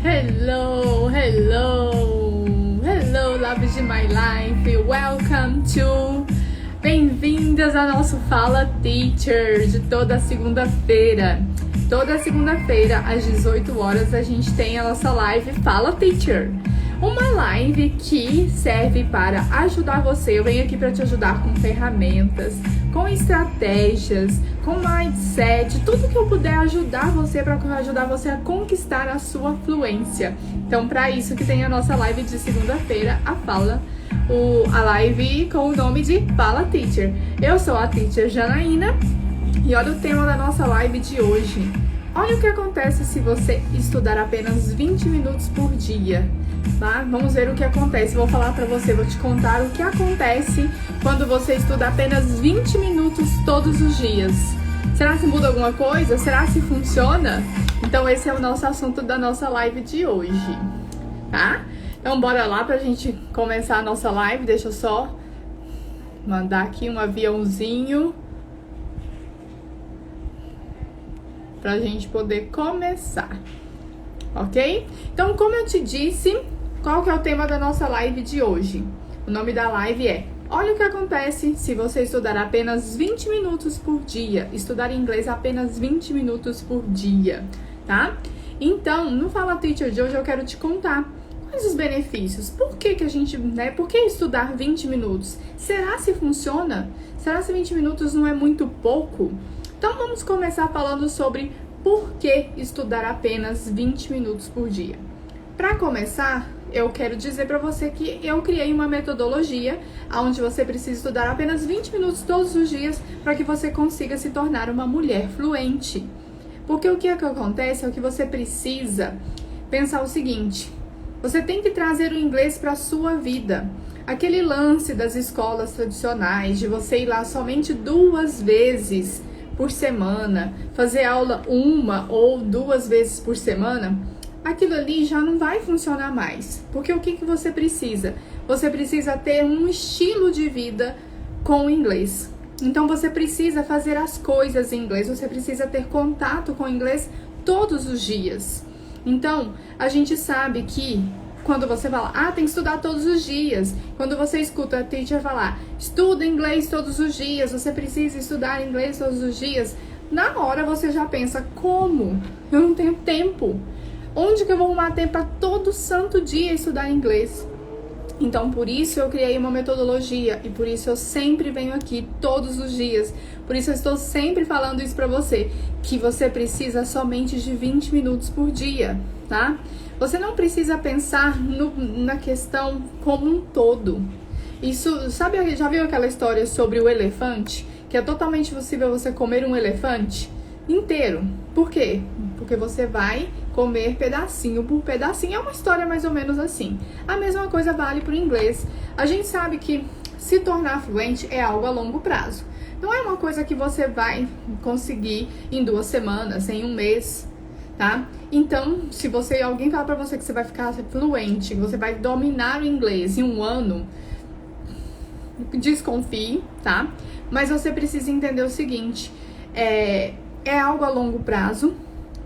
Hello, loves de my life, welcome to... Bem-vindas ao nosso Fala Teacher de toda segunda-feira. Toda segunda-feira, às 18 horas, a gente tem a nossa live Fala Teacher. Uma live que serve para ajudar você. Eu venho aqui para te ajudar com ferramentas, com estratégias, com mindset, tudo que eu puder ajudar você para ajudar você a conquistar a sua fluência. Então, para isso que tem a nossa live de segunda-feira, a live com o nome de Fala Teacher. Eu sou a Teacher Janaína e olha o tema da nossa live de hoje. Olha o que acontece se você estudar apenas 20 minutos por dia. Tá? Vamos ver o que acontece. Vou falar pra você, vou te contar o que acontece quando você estuda apenas 20 minutos todos os dias. Será que muda alguma coisa? Será que funciona? Então esse é o nosso assunto da nossa live de hoje, tá? Então bora lá pra gente começar a nossa live. Deixa eu só mandar aqui um aviãozinho pra gente poder começar, ok? Então, como eu te disse, qual que é o tema da nossa live de hoje? O nome da live é Olha o que acontece se você estudar apenas 20 minutos por dia. Estudar inglês apenas 20 minutos por dia, tá? Então, no Fala Teacher de hoje eu quero te contar quais os benefícios. Por que por que estudar 20 minutos? Será se funciona? Será se 20 minutos não é muito pouco? Então, vamos começar falando sobre por que estudar apenas 20 minutos por dia. Para começar, eu quero dizer para você que eu criei uma metodologia onde você precisa estudar apenas 20 minutos todos os dias para que você consiga se tornar uma mulher fluente. Porque o que acontece é que você precisa pensar o seguinte: você tem que trazer o inglês para a sua vida. Aquele lance das escolas tradicionais, de você ir lá somente 2 vezes por semana, fazer aula 1 ou 2 vezes por semana, aquilo ali já não vai funcionar mais. Porque o que você precisa? Você precisa ter um estilo de vida com o inglês. Então você precisa fazer as coisas em inglês, você precisa ter contato com o inglês todos os dias. Então, a gente sabe que quando você fala, tem que estudar todos os dias. Quando você escuta a teacher falar, estuda inglês todos os dias, você precisa estudar inglês todos os dias, na hora você já pensa, como? Eu não tenho tempo. Onde que eu vou arrumar tempo para todo santo dia estudar inglês? Então, por isso eu criei uma metodologia e por isso eu sempre venho aqui todos os dias. Por isso eu estou sempre falando isso para você, que você precisa somente de 20 minutos por dia, tá? Você não precisa pensar na questão como um todo. Isso, sabe, já viu aquela história sobre o elefante? Que é totalmente possível você comer um elefante inteiro. Por quê? Porque você vai comer pedacinho por pedacinho. É uma história mais ou menos assim. A mesma coisa vale para o inglês. A gente sabe que se tornar fluente é algo a longo prazo. Não é uma coisa que você vai conseguir em 2 semanas, em 1 mês, tá? Então, se alguém falar pra você que você vai ficar fluente, que você vai dominar o inglês em 1 ano, desconfie, tá? Mas você precisa entender o seguinte, é algo a longo prazo,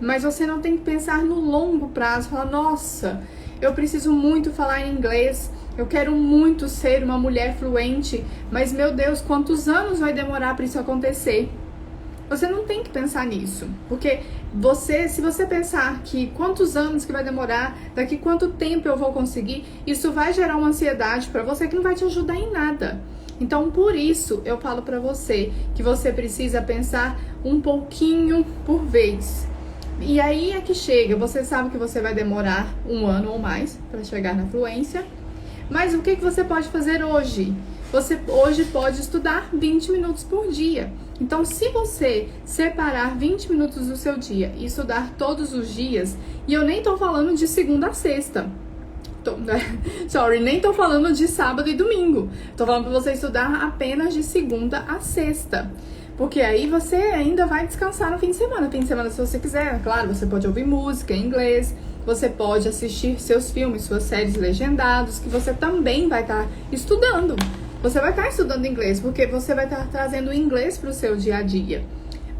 mas você não tem que pensar no longo prazo, falar, nossa, eu preciso muito falar inglês, eu quero muito ser uma mulher fluente, mas meu Deus, quantos anos vai demorar para isso acontecer? Você não tem que pensar nisso, porque se você pensar que quantos anos que vai demorar, daqui quanto tempo eu vou conseguir, isso vai gerar uma ansiedade para você que não vai te ajudar em nada. Então, por isso, eu falo para você que você precisa pensar um pouquinho por vez. E aí é que chega, você sabe que você vai demorar 1 ano ou mais para chegar na fluência, mas o que você pode fazer hoje? Você hoje pode estudar 20 minutos por dia. Então, se você separar 20 minutos do seu dia e estudar todos os dias, e eu nem tô falando de segunda a sexta, nem tô falando de sábado e domingo, tô falando pra você estudar apenas de segunda a sexta, porque aí você ainda vai descansar no fim de semana. Fim de semana, se você quiser, claro, você pode ouvir música em inglês, você pode assistir seus filmes, suas séries legendados, que você também vai estar estudando. Você vai estar estudando inglês, porque você vai estar trazendo o inglês para o seu dia a dia.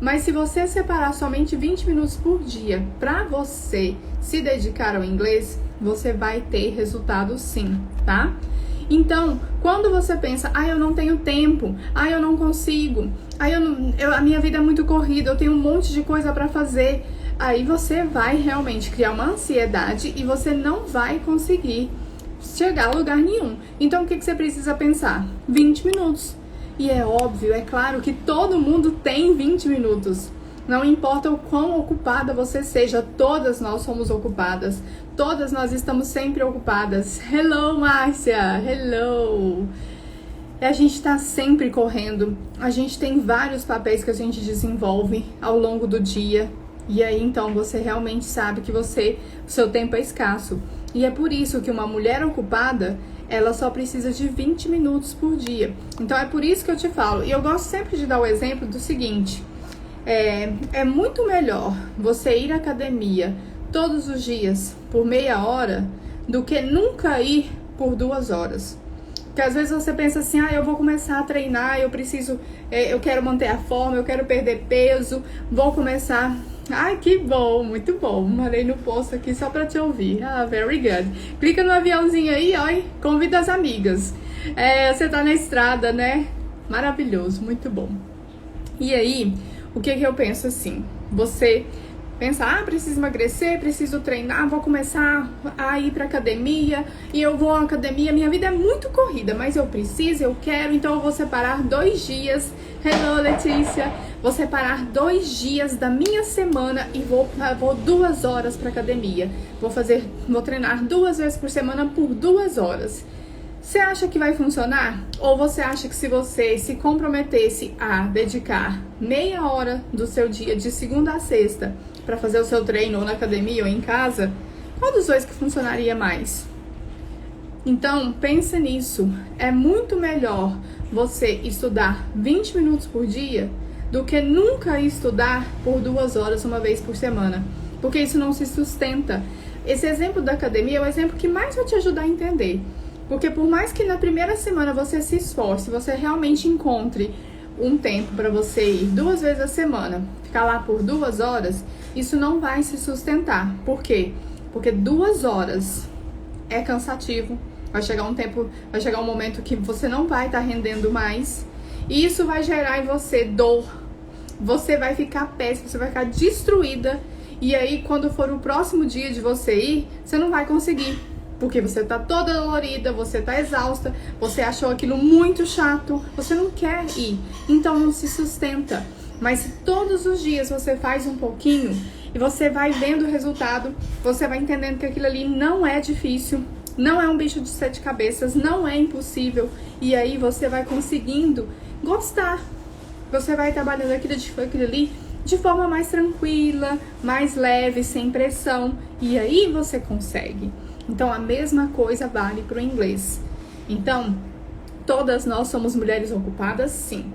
Mas se você separar somente 20 minutos por dia para você se dedicar ao inglês, você vai ter resultado sim, tá? Então, quando você pensa, eu não tenho tempo, eu não consigo, a minha vida é muito corrida, eu tenho um monte de coisa para fazer, aí você vai realmente criar uma ansiedade e você não vai conseguir chegar a lugar nenhum. Então, o que você precisa pensar? 20 minutos. E é óbvio, é claro que todo mundo tem 20 minutos. Não importa o quão ocupada você seja, todas nós somos ocupadas. Todas nós estamos sempre ocupadas. Hello, Márcia! Hello! A gente está sempre correndo. A gente tem vários papéis que a gente desenvolve ao longo do dia. E aí, então, você realmente sabe que o seu tempo é escasso. E é por isso que uma mulher ocupada, ela só precisa de 20 minutos por dia. Então, é por isso que eu te falo. E eu gosto sempre de dar o exemplo do seguinte. É muito melhor você ir à academia todos os dias por meia hora do que nunca ir por 2 horas. Porque às vezes você pensa assim, eu vou começar a treinar, eu quero manter a forma, eu quero perder peso, vou começar. Que bom, muito bom. Mandei no post aqui só pra te ouvir. Very good. Clica no aviãozinho aí, e convida as amigas. Você tá na estrada, né? Maravilhoso, muito bom. E aí, o que eu penso assim? Você pensa, preciso emagrecer, preciso treinar, vou começar a ir pra academia, e eu vou à academia, minha vida é muito corrida, mas eu preciso, eu quero, então eu vou separar 2 dias. Hello, Letícia! Vou separar 2 dias da minha semana e vou 2 horas pra academia. Vou treinar 2 vezes por semana por 2 horas. Você acha que vai funcionar? Ou você acha que se você se comprometesse a dedicar meia hora do seu dia, de segunda a sexta, para fazer o seu treino ou na academia ou em casa, qual dos dois que funcionaria mais? Então, pense nisso. É muito melhor você estudar 20 minutos por dia do que nunca estudar por 2 horas uma vez por semana. Porque isso não se sustenta. Esse exemplo da academia é o exemplo que mais vai te ajudar a entender. Porque por mais que na primeira semana você se esforce, você realmente encontre um tempo para você ir 2 vezes a semana, ficar lá por 2 horas, isso não vai se sustentar. Por quê? Porque 2 horas é cansativo, vai chegar um momento que você não vai estar rendendo mais, e isso vai gerar em você dor, você vai ficar péssima, você vai ficar destruída, e aí quando for o próximo dia de você ir, você não vai conseguir. Porque você tá toda dolorida, você tá exausta, você achou aquilo muito chato, você não quer ir, então não se sustenta. Mas se todos os dias você faz um pouquinho e você vai vendo o resultado, você vai entendendo que aquilo ali não é difícil, não é um bicho de 7 cabeças, não é impossível, e aí você vai conseguindo gostar. Você vai trabalhando aquilo ali de forma mais tranquila, mais leve, sem pressão, e aí você consegue. Então, a mesma coisa vale para o inglês. Então, todas nós somos mulheres ocupadas, sim.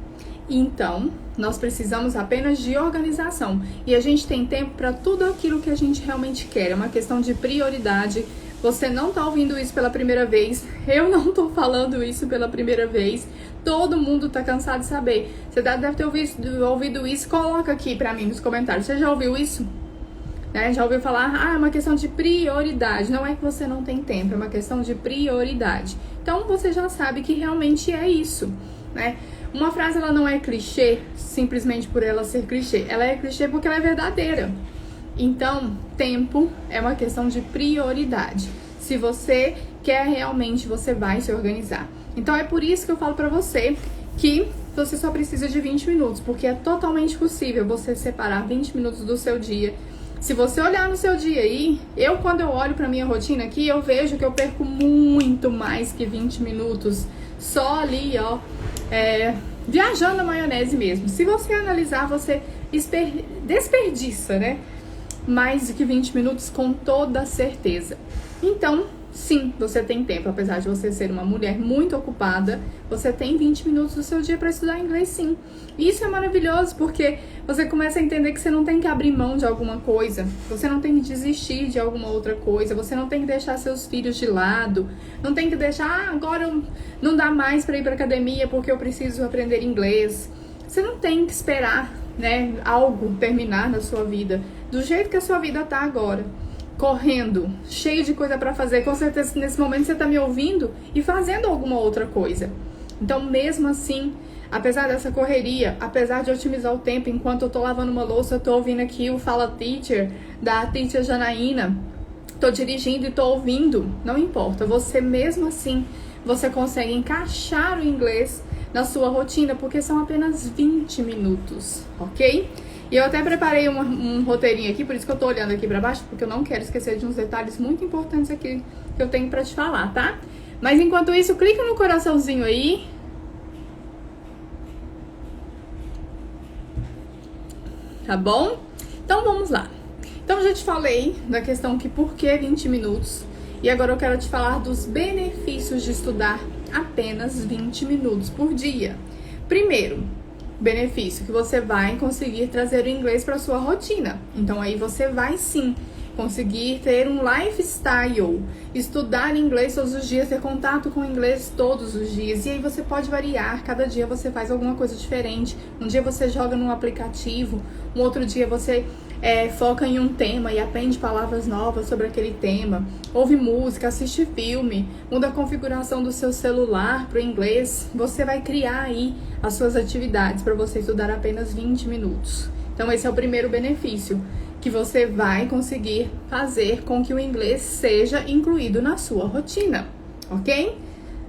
Então, nós precisamos apenas de organização. E a gente tem tempo para tudo aquilo que a gente realmente quer. É uma questão de prioridade. Você não está ouvindo isso pela primeira vez. Eu não estou falando isso pela primeira vez. Todo mundo está cansado de saber. Você deve ter ouvido isso. Coloca aqui para mim nos comentários. Você já ouviu isso? Já ouviu falar, é uma questão de prioridade. Não é que você não tem tempo, é uma questão de prioridade. Então, você já sabe que realmente é isso, né? Uma frase, ela não é clichê simplesmente por ela ser clichê. Ela é clichê porque ela é verdadeira. Então, tempo é uma questão de prioridade. Se você quer realmente, você vai se organizar. Então, é por isso que eu falo pra você que você só precisa de 20 minutos, porque é totalmente possível você separar 20 minutos do seu dia. Se você olhar no seu dia aí, quando eu olho pra minha rotina aqui, eu vejo que eu perco muito mais que 20 minutos só ali, viajando na maionese mesmo. Se você analisar, você desperdiça, né? Mais do que 20 minutos com toda certeza. Então, sim, você tem tempo, apesar de você ser uma mulher muito ocupada, você tem 20 minutos do seu dia para estudar inglês, sim. E isso é maravilhoso, porque você começa a entender que você não tem que abrir mão de alguma coisa, você não tem que desistir de alguma outra coisa, você não tem que deixar seus filhos de lado, não tem que deixar, agora não dá mais para ir para academia porque eu preciso aprender inglês. Você não tem que esperar né, algo terminar na sua vida, do jeito que a sua vida tá agora, correndo, cheio de coisa para fazer, com certeza nesse momento você tá me ouvindo e fazendo alguma outra coisa. Então, mesmo assim, apesar dessa correria, apesar de otimizar o tempo, enquanto eu tô lavando uma louça, eu tô ouvindo aqui o Fala Teacher, da Teacher Janaína, tô dirigindo e tô ouvindo, não importa, você mesmo assim, você consegue encaixar o inglês na sua rotina, porque são apenas 20 minutos, ok? E eu até preparei um roteirinho aqui, por isso que eu tô olhando aqui pra baixo, porque eu não quero esquecer de uns detalhes muito importantes aqui que eu tenho pra te falar, tá? Mas enquanto isso, clica no coraçãozinho aí. Tá bom? Então vamos lá. Então eu já te falei da questão que por que 20 minutos. E agora eu quero te falar dos benefícios de estudar apenas 20 minutos por dia. Primeiro, benefício que você vai conseguir trazer o inglês para sua rotina. Então aí você vai sim conseguir ter um lifestyle, estudar inglês todos os dias, ter contato com o inglês todos os dias. E aí você pode variar, cada dia você faz alguma coisa diferente. Um dia você joga num aplicativo, um outro dia você foca em um tema e aprende palavras novas sobre aquele tema. Ouve música, assiste filme, muda a configuração do seu celular para o inglês. Você vai criar aí as suas atividades para você estudar apenas 20 minutos. Então esse é o primeiro benefício, que você vai conseguir fazer com que o inglês seja incluído na sua rotina, ok?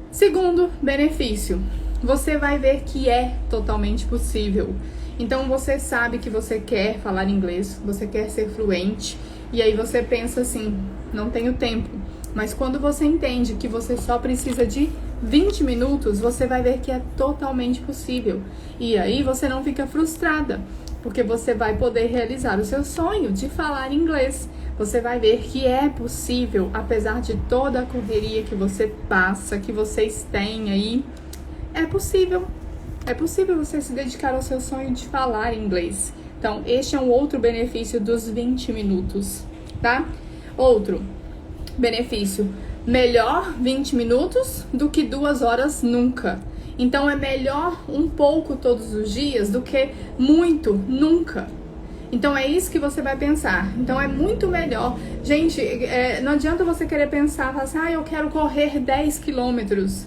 Segundo benefício, você vai ver que é totalmente possível. Então você sabe que você quer falar inglês, você quer ser fluente, e aí você pensa assim, não tenho tempo. Mas quando você entende que você só precisa de 20 minutos, você vai ver que é totalmente possível. E aí você não fica frustrada, porque você vai poder realizar o seu sonho de falar inglês. Você vai ver que é possível, apesar de toda a correria que você passa, que vocês têm aí. É possível. É possível você se dedicar ao seu sonho de falar inglês. Então, este é um outro benefício dos 20 minutos, tá? Outro benefício, melhor 20 minutos do que 2 horas nunca. Então é melhor um pouco todos os dias do que muito nunca. Então é isso que você vai pensar. Então é muito melhor. Gente, não adianta você querer pensar, falar assim, eu quero correr 10 quilômetros.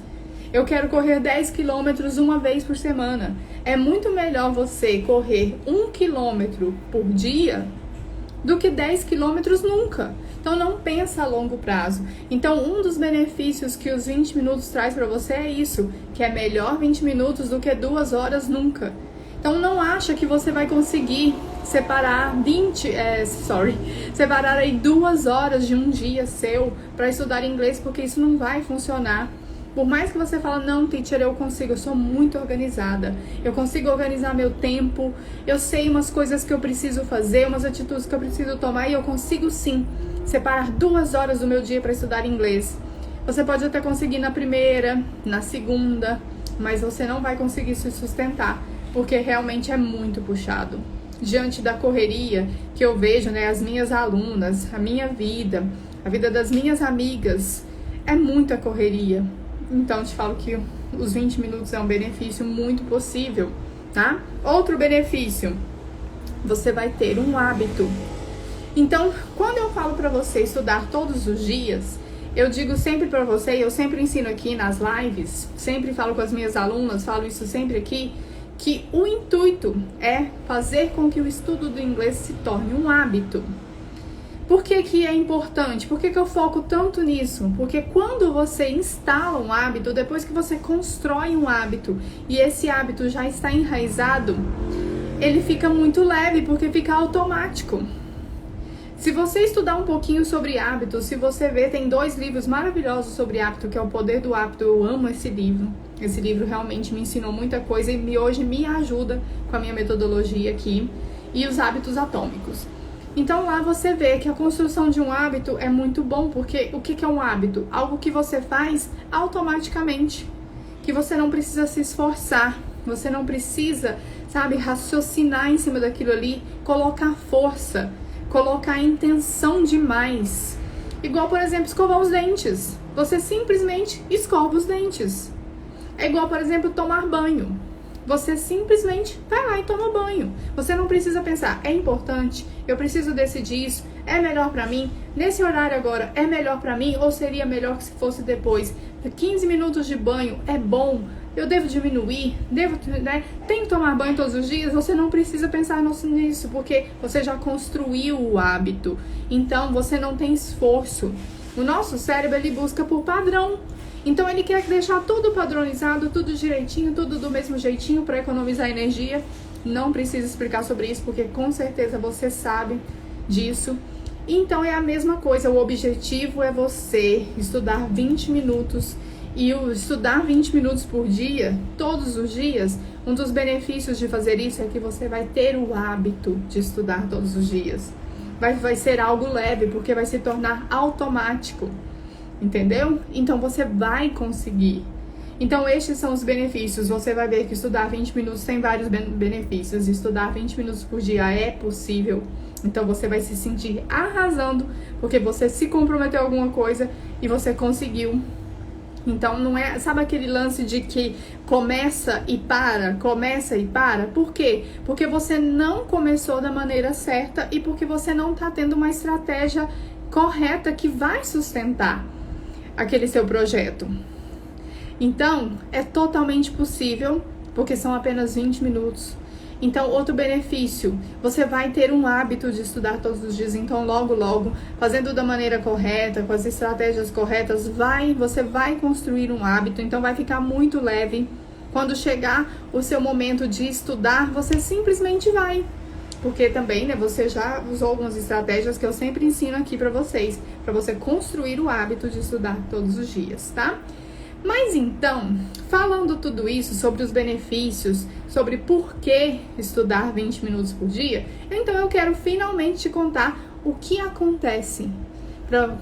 Eu quero correr 10 quilômetros uma vez por semana. É muito melhor você correr 1 quilômetro por dia do que 10 quilômetros nunca. Então não pensa a longo prazo. Então um dos benefícios que os 20 minutos traz para você é isso, que é melhor 20 minutos do que 2 horas nunca. Então não acha que você vai conseguir separar separar aí 2 horas de um dia seu para estudar inglês, porque isso não vai funcionar. Por mais que você fale, não, teacher, eu consigo, eu sou muito organizada, eu consigo organizar meu tempo, eu sei umas coisas que eu preciso fazer, umas atitudes que eu preciso tomar, e eu consigo sim separar 2 horas do meu dia para estudar inglês. Você pode até conseguir na primeira, na segunda, mas você não vai conseguir se sustentar, porque realmente é muito puxado. Diante da correria que eu vejo, né, as minhas alunas, a minha vida, a vida das minhas amigas, é muita correria. Então, eu te falo que os 20 minutos é um benefício muito possível, tá? Outro benefício, você vai ter um hábito. Então, quando eu falo pra você estudar todos os dias, eu digo sempre pra você, eu sempre ensino aqui nas lives, sempre falo com as minhas alunas, falo isso sempre aqui, que o intuito é fazer com que o estudo do inglês se torne um hábito. Por que que é importante? Por que que eu foco tanto nisso? Porque quando você instala um hábito, depois que você constrói um hábito e esse hábito já está enraizado, ele fica muito leve, porque fica automático. Se você estudar um pouquinho sobre hábitos, se você ver, tem 2 livros maravilhosos sobre hábito, que é O Poder do Hábito. Eu amo esse livro. Esse livro realmente me ensinou muita coisa e hoje me ajuda com a minha metodologia aqui. E os hábitos atômicos. Então lá você vê que a construção de um hábito é muito bom, porque o que é um hábito? Algo que você faz automaticamente, que você não precisa se esforçar, você não precisa, raciocinar em cima daquilo ali, colocar força, colocar intenção demais. Igual, por exemplo, escovar os dentes. Você simplesmente escova os dentes. É igual, por exemplo, tomar banho. você simplesmente vai lá e toma banho. Você não precisa pensar, é importante, eu preciso decidir isso, é melhor pra mim, nesse horário agora é melhor pra mim ou seria melhor que se fosse depois? 15 minutos de banho é bom, eu devo diminuir, tenho que tomar banho todos os dias? Você não precisa pensar nisso, porque você já construiu o hábito, então você não tem esforço. O nosso cérebro, ele busca por padrão. Então ele quer deixar tudo padronizado, tudo direitinho, tudo do mesmo jeitinho para economizar energia. Não precisa explicar sobre isso, porque com certeza você sabe disso. Então é a mesma coisa, o objetivo é você estudar 20 minutos. E o estudar 20 minutos por dia, todos os dias, um dos benefícios de fazer isso é que você vai ter o hábito de estudar todos os dias. Vai ser algo leve, porque vai se tornar automático. Entendeu? Então você vai conseguir. Então estes são os benefícios. Você vai ver que estudar 20 minutos tem vários benefícios. Estudar 20 minutos por dia é possível. Então você vai se sentir arrasando, porque você se comprometeu a alguma coisa e você conseguiu. Então não é, sabe aquele lance de que começa e para? Por quê? Porque você não começou da maneira certa e porque você não está tendo uma estratégia correta que vai sustentar aquele seu projeto. Então, é totalmente possível, porque são apenas 20 minutos. Então, outro benefício, você vai ter um hábito de estudar todos os dias. Então, logo, fazendo da maneira correta, com as estratégias corretas, você vai construir um hábito. Então, vai ficar muito leve. Quando chegar o seu momento de estudar, você simplesmente vai. Porque também, né, você já usou algumas estratégias que eu sempre ensino aqui pra vocês, pra você construir o hábito de estudar todos os dias, tá? Mas então, falando tudo isso sobre os benefícios, sobre por que estudar 20 minutos por dia, então eu quero finalmente te contar o que acontece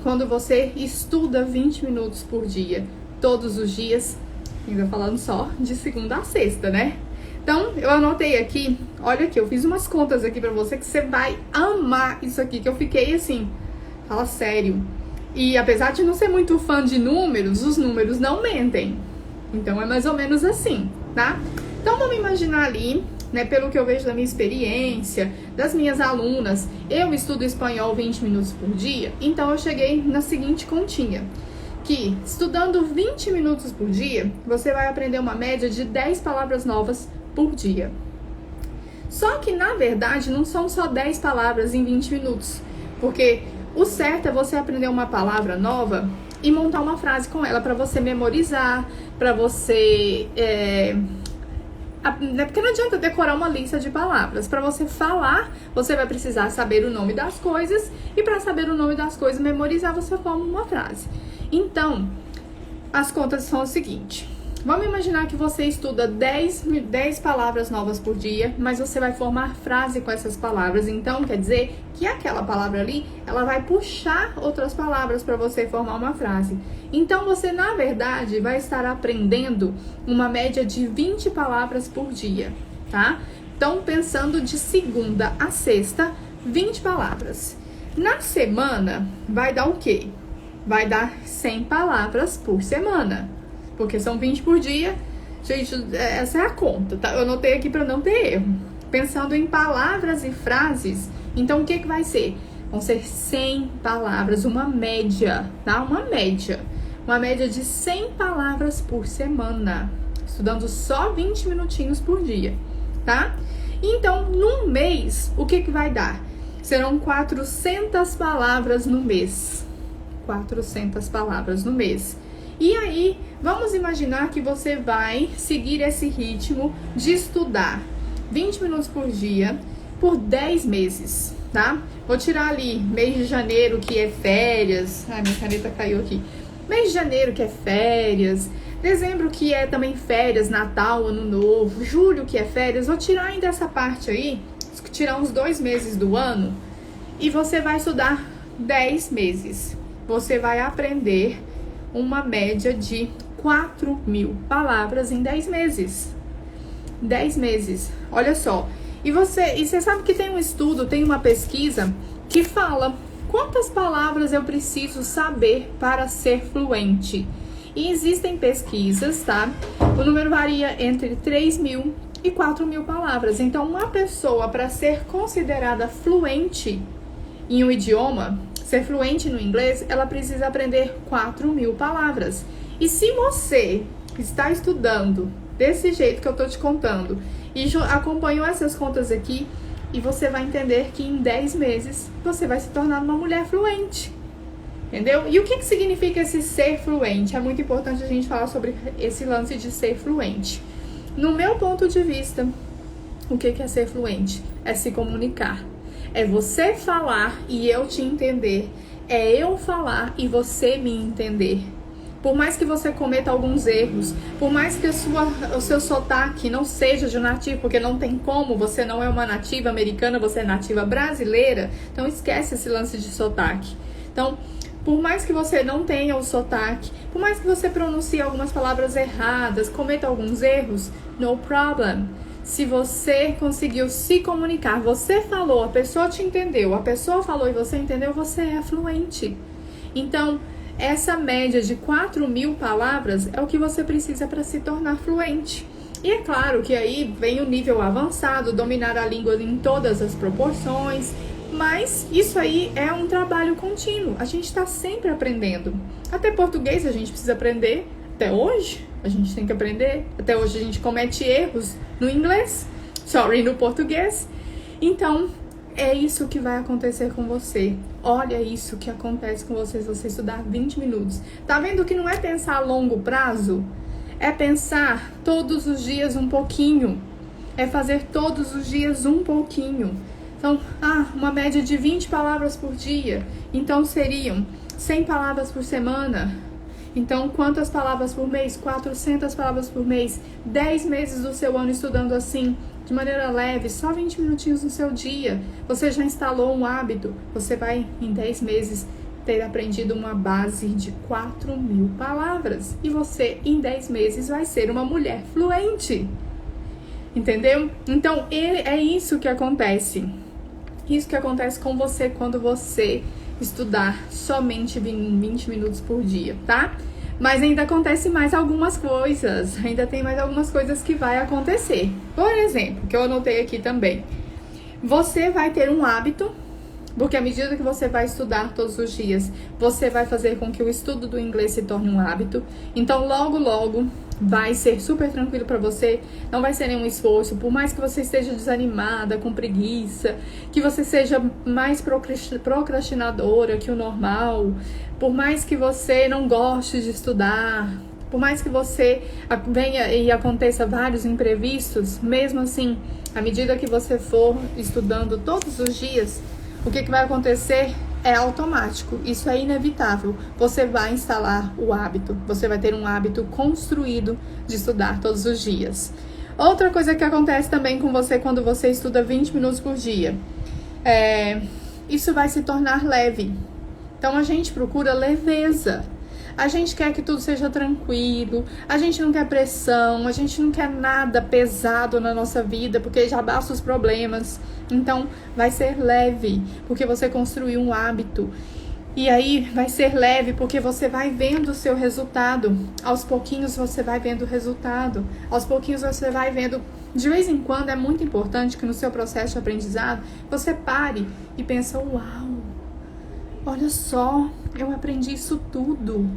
quando você estuda 20 minutos por dia, todos os dias, ainda falando só de segunda a sexta, né? Então, eu anotei aqui, olha aqui, eu fiz umas contas aqui pra você que você vai amar isso aqui, que eu fiquei assim, fala sério. E apesar de não ser muito fã de números, os números não mentem. Então, é mais ou menos assim, tá? Então, vamos imaginar ali, né, pelo que eu vejo da minha experiência, das minhas alunas, eu estudo espanhol 20 minutos por dia, então eu cheguei na seguinte continha, que estudando 20 minutos por dia, você vai aprender uma média de 10 palavras novas por dia. Só que, na verdade, não são só 10 palavras em 20 minutos, porque o certo é você aprender uma palavra nova e montar uma frase com ela para você memorizar, para você... Porque não adianta decorar uma lista de palavras. Para você falar, você vai precisar saber o nome das coisas e para saber o nome das coisas, memorizar, você forma uma frase. Então, as contas são o seguinte. Vamos imaginar que você estuda 10 palavras novas por dia, mas você vai formar frase com essas palavras. Então, quer dizer que aquela palavra ali, ela vai puxar outras palavras para você formar uma frase. Então, você, na verdade, vai estar aprendendo uma média de 20 palavras por dia, tá? Então, pensando de segunda a sexta, 20 palavras. Na semana, vai dar o quê? Vai dar 100 palavras por semana. Porque são 20 por dia. Gente, essa é a conta, tá? Eu anotei aqui para não ter erro. Pensando em palavras e frases, então o que vai ser? Vão ser 100 palavras, uma média, tá? Uma média de 100 palavras por semana. Estudando só 20 minutinhos por dia, tá? Então, num mês, o que vai dar? Serão 400 palavras no mês. 400 palavras no mês. E aí, vamos imaginar que você vai seguir esse ritmo de estudar 20 minutos por dia por 10 meses, tá? Vou tirar ali mês de janeiro, que é férias. Ai, minha caneta caiu aqui. Mês de janeiro, que é férias. Dezembro, que é também férias, Natal, Ano Novo. Julho, que é férias. Vou tirar ainda essa parte aí, tirar uns 2 meses do ano. E você vai estudar 10 meses. Você vai aprender uma média de 4.000 palavras em 10 meses. 10 meses, olha só. E você sabe que tem um estudo, tem uma pesquisa que fala quantas palavras eu preciso saber para ser fluente. E existem pesquisas, tá? O número varia entre 3.000 e e 4.000 palavras. Então, uma pessoa, para ser considerada fluente em um idioma, ser fluente no inglês, ela precisa aprender 4.000 palavras. E se você está estudando desse jeito que eu estou te contando e acompanhou essas contas aqui, e você vai entender que em 10 meses você vai se tornar uma mulher fluente. Entendeu? E o que significa esse ser fluente? É muito importante a gente falar sobre esse lance de ser fluente. No meu ponto de vista, o que é ser fluente? É se comunicar. É você falar e eu te entender. É eu falar e você me entender. Por mais que você cometa alguns erros, por mais que o seu sotaque não seja de nativo, porque não tem como, você não é uma nativa americana, você é nativa brasileira, então esquece esse lance de sotaque. Então, por mais que você não tenha o sotaque, por mais que você pronuncie algumas palavras erradas, cometa alguns erros, no problem. Se você conseguiu se comunicar, você falou, a pessoa te entendeu, a pessoa falou e você entendeu, você é fluente. Então, essa média de 4.000 palavras é o que você precisa para se tornar fluente. E é claro que aí vem o nível avançado, dominar a língua em todas as proporções, mas isso aí é um trabalho contínuo. A gente está sempre aprendendo. Até português a gente precisa aprender. Até hoje a gente tem que aprender. Até hoje a gente comete erros no inglês, no português. Então, é isso que vai acontecer com você. Olha isso que acontece com você se você estudar 20 minutos. Tá vendo que não é pensar a longo prazo? É pensar todos os dias um pouquinho. É fazer todos os dias um pouquinho. Então, uma média de 20 palavras por dia. Então, seriam 100 palavras por semana. Então, quantas palavras por mês? 400 palavras por mês. 10 meses do seu ano estudando assim, de maneira leve, só 20 minutinhos no seu dia. Você já instalou um hábito. Você vai, em 10 meses, ter aprendido uma base de 4.000 palavras. E você, em 10 meses, vai ser uma mulher fluente. Entendeu? Então, é isso que acontece. Isso que acontece com você quando você estudar somente 20 minutos por dia, tá? Mas ainda acontece mais algumas coisas. Ainda tem mais algumas coisas que vai acontecer. Por exemplo, que eu anotei aqui também. Você vai ter um hábito, porque à medida que você vai estudar todos os dias, você vai fazer com que o estudo do inglês se torne um hábito. Então, logo vai ser super tranquilo para você, não vai ser nenhum esforço, por mais que você esteja desanimada, com preguiça, que você seja mais procrastinadora que o normal, por mais que você não goste de estudar, por mais que você venha e aconteça vários imprevistos, mesmo assim, à medida que você for estudando todos os dias, o que vai acontecer é automático, isso é inevitável. Você vai instalar o hábito, você vai ter um hábito construído de estudar todos os dias. Outra coisa que acontece também com você quando você estuda 20 minutos por dia, isso vai se tornar leve. Então a gente procura leveza. A gente quer que tudo seja tranquilo, a gente não quer pressão, a gente não quer nada pesado na nossa vida, porque já basta os problemas. Então, vai ser leve, porque você construiu um hábito. E aí, vai ser leve, porque você vai vendo o seu resultado. Aos pouquinhos, você vai vendo o resultado. Aos pouquinhos, você vai vendo. De vez em quando, é muito importante que no seu processo de aprendizado, você pare e pense, uau, olha só, eu aprendi isso tudo.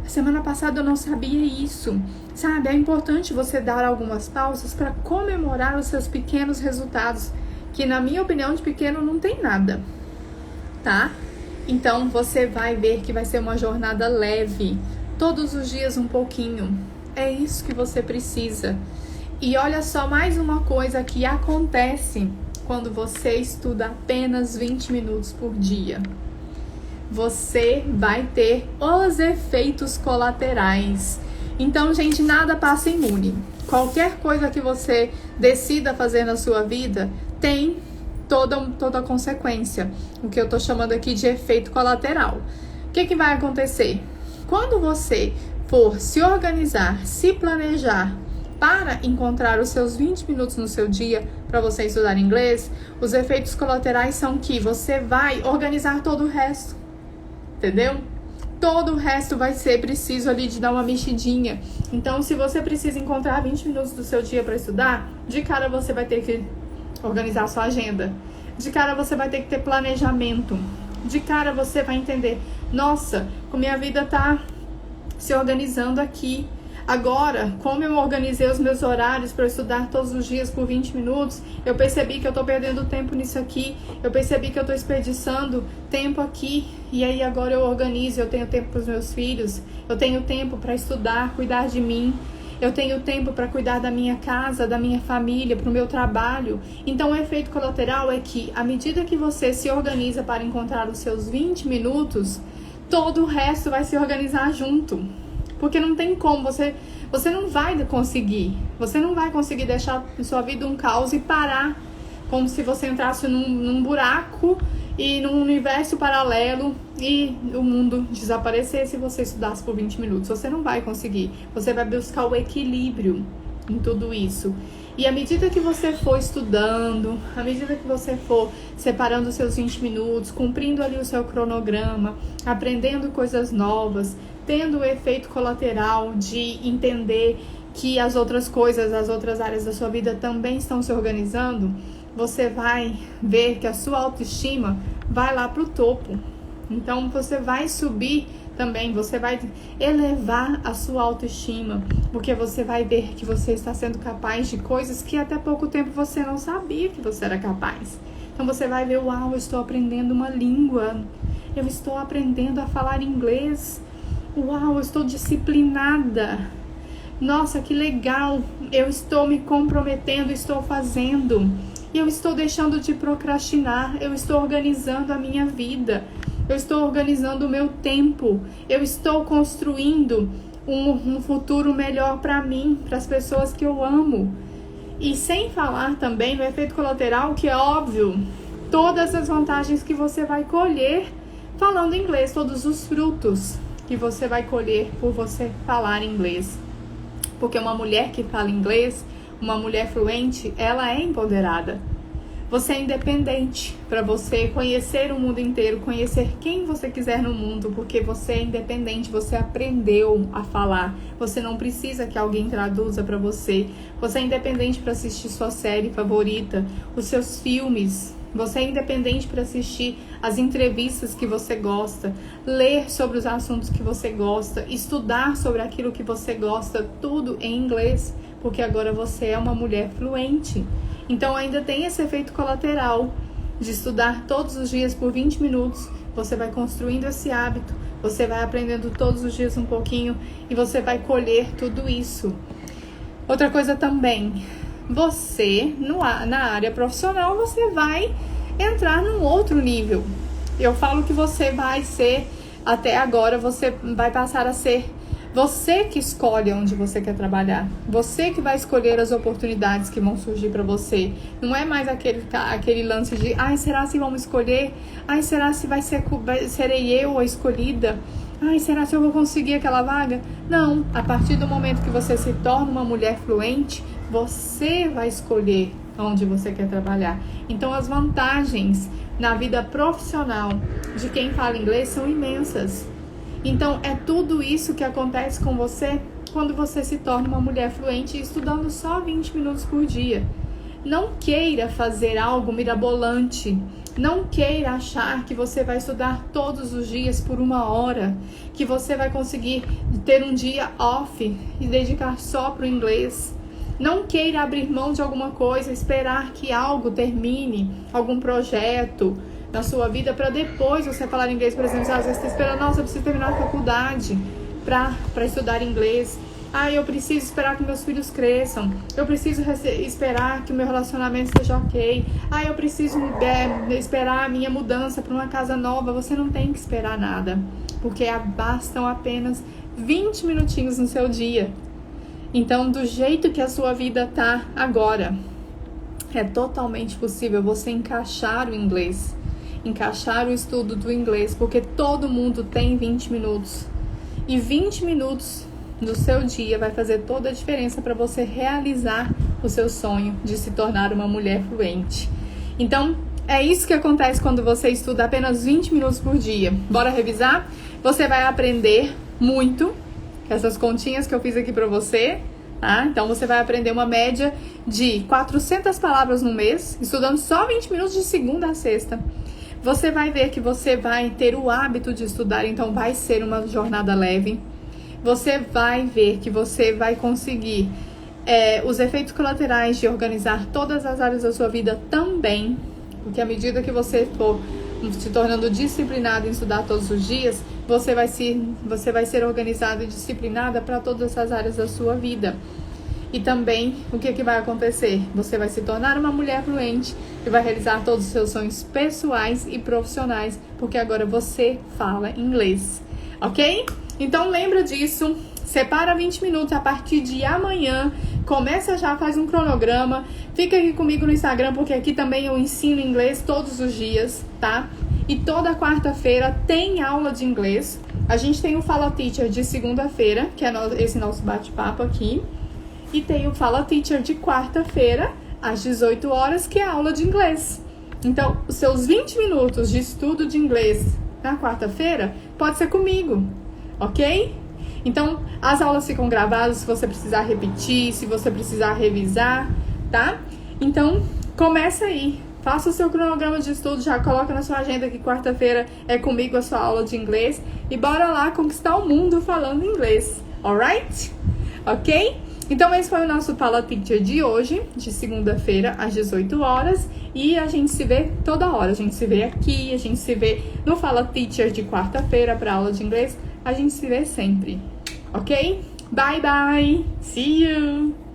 Semana passada eu não sabia isso. Sabe, é importante você dar algumas pausas para comemorar os seus pequenos resultados, que na minha opinião de pequeno não tem nada, tá? Então você vai ver que vai ser uma jornada leve, todos os dias um pouquinho. É isso que você precisa. E olha só mais uma coisa que acontece quando você estuda apenas 20 minutos por dia. Você vai ter os efeitos colaterais. Então, gente, nada passa imune. Qualquer coisa que você decida fazer na sua vida tem toda a consequência. O que eu tô chamando aqui de efeito colateral. O que vai acontecer? Quando você for se organizar, se planejar para encontrar os seus 20 minutos no seu dia para você estudar inglês, os efeitos colaterais são que você vai organizar todo o resto. Entendeu? todo o resto vai ser preciso ali de dar uma mexidinha. Então, se você precisa encontrar 20 minutos do seu dia para estudar, de cara você vai ter que organizar a sua agenda. De cara você vai ter que ter planejamento. De cara você vai entender, nossa, como minha vida tá se organizando aqui. Agora, como eu organizei os meus horários para estudar todos os dias por 20 minutos, eu percebi que eu tô perdendo tempo nisso aqui, eu percebi que eu tô desperdiçando tempo aqui, e aí agora eu organizo, eu tenho tempo para os meus filhos, eu tenho tempo para estudar, cuidar de mim, eu tenho tempo para cuidar da minha casa, da minha família, para o meu trabalho. Então, o efeito colateral é que, à medida que você se organiza para encontrar os seus 20 minutos, todo o resto vai se organizar junto. Porque não tem como, você não vai conseguir. Você não vai conseguir deixar em sua vida um caos e parar. Como se você entrasse num buraco e num universo paralelo e o mundo desaparecesse e você estudasse por 20 minutos. Você não vai conseguir. Você vai buscar o equilíbrio em tudo isso. E à medida que você for estudando, à medida que você for separando os seus 20 minutos, cumprindo ali o seu cronograma, aprendendo coisas novas, tendo o efeito colateral de entender que as outras coisas, as outras áreas da sua vida também estão se organizando, você vai ver que a sua autoestima vai lá para o topo. Então você vai subir também, você vai elevar a sua autoestima, porque você vai ver que você está sendo capaz de coisas que até pouco tempo você não sabia que você era capaz. Então você vai ver, uau, eu estou aprendendo uma língua, eu estou aprendendo a falar inglês, uau, eu estou disciplinada, nossa, que legal, eu estou me comprometendo, estou fazendo, e eu estou deixando de procrastinar, eu estou organizando a minha vida, eu estou organizando o meu tempo, eu estou construindo um futuro melhor para mim, para as pessoas que eu amo. E sem falar também no efeito colateral, que é óbvio, todas as vantagens que você vai colher falando inglês, todos os frutos que você vai colher por você falar inglês. Porque uma mulher que fala inglês, uma mulher fluente, ela é empoderada. Você é independente para você conhecer o mundo inteiro, conhecer quem você quiser no mundo, porque você é independente, você aprendeu a falar. Você não precisa que alguém traduza para você. Você é independente para assistir sua série favorita, os seus filmes. Você é independente para assistir as entrevistas que você gosta, ler sobre os assuntos que você gosta, estudar sobre aquilo que você gosta, tudo em inglês, porque agora você é uma mulher fluente. Então ainda tem esse efeito colateral de estudar todos os dias por 20 minutos. Você vai construindo esse hábito, você vai aprendendo todos os dias um pouquinho e você vai colher tudo isso. Outra coisa também, você na área profissional, você vai entrar num outro nível. Eu falo que você vai ser, até agora, você vai passar a ser você que escolhe onde você quer trabalhar. Você que vai escolher as oportunidades que vão surgir para você. Não é mais aquele lance de, ai, será se vão me escolher? Ai, será se serei eu a escolhida? Ai, será se eu vou conseguir aquela vaga? Não, a partir do momento que você se torna uma mulher fluente, você vai escolher onde você quer trabalhar. Então, as vantagens na vida profissional de quem fala inglês são imensas. Então, é tudo isso que acontece com você quando você se torna uma mulher fluente estudando só 20 minutos por dia. Não queira fazer algo mirabolante. Não queira achar que você vai estudar todos os dias por 1 hora, que você vai conseguir ter um dia off e dedicar só para o inglês. Não queira abrir mão de alguma coisa, esperar que algo termine, algum projeto na sua vida para depois você falar inglês. Por exemplo, às vezes você está esperando, nossa, eu preciso terminar a faculdade para estudar inglês. Ah, eu preciso esperar que meus filhos cresçam. Eu preciso esperar que o meu relacionamento esteja ok. Ah, eu preciso esperar a minha mudança para uma casa nova. Você não tem que esperar nada, porque bastam apenas 20 minutinhos no seu dia. Então, do jeito que a sua vida tá agora, é totalmente possível você encaixar o inglês, encaixar o estudo do inglês, porque todo mundo tem 20 minutos. E 20 minutos do seu dia vai fazer toda a diferença para você realizar o seu sonho de se tornar uma mulher fluente. Então, é isso que acontece quando você estuda apenas 20 minutos por dia. Bora revisar? Você vai aprender muito, essas continhas que eu fiz aqui pra você, tá? Então você vai aprender uma média de 400 palavras no mês, estudando só 20 minutos de segunda a sexta. Você vai ver que você vai ter o hábito de estudar, então vai ser uma jornada leve. Você vai ver que você vai conseguir os efeitos colaterais de organizar todas as áreas da sua vida também, porque à medida que você for se tornando disciplinado em estudar todos os dias, você vai ser organizada e disciplinada para todas as áreas da sua vida. E também, o que vai acontecer? Você vai se tornar uma mulher fluente e vai realizar todos os seus sonhos pessoais e profissionais, porque agora você fala inglês, ok? Então lembra disso, separa 20 minutos a partir de amanhã, começa já, faz um cronograma, fica aqui comigo no Instagram, porque aqui também eu ensino inglês todos os dias, tá? E toda quarta-feira tem aula de inglês. A gente tem o Fala Teacher de segunda-feira, que é esse nosso bate-papo aqui. E tem o Fala Teacher de quarta-feira, às 18 horas, que é a aula de inglês. Então, os seus 20 minutos de estudo de inglês na quarta-feira pode ser comigo, ok? Então, as aulas ficam gravadas se você precisar repetir, se você precisar revisar, tá? Então, começa aí. Faça o seu cronograma de estudo, já coloca na sua agenda que quarta-feira é comigo a sua aula de inglês. E bora lá conquistar o mundo falando inglês, alright? Ok? Então, esse foi o nosso Fala Teacher de hoje, de segunda-feira, às 18 horas. E a gente se vê toda hora. A gente se vê aqui, a gente se vê no Fala Teacher de quarta-feira para aula de inglês. A gente se vê sempre, ok? Bye, bye! See you!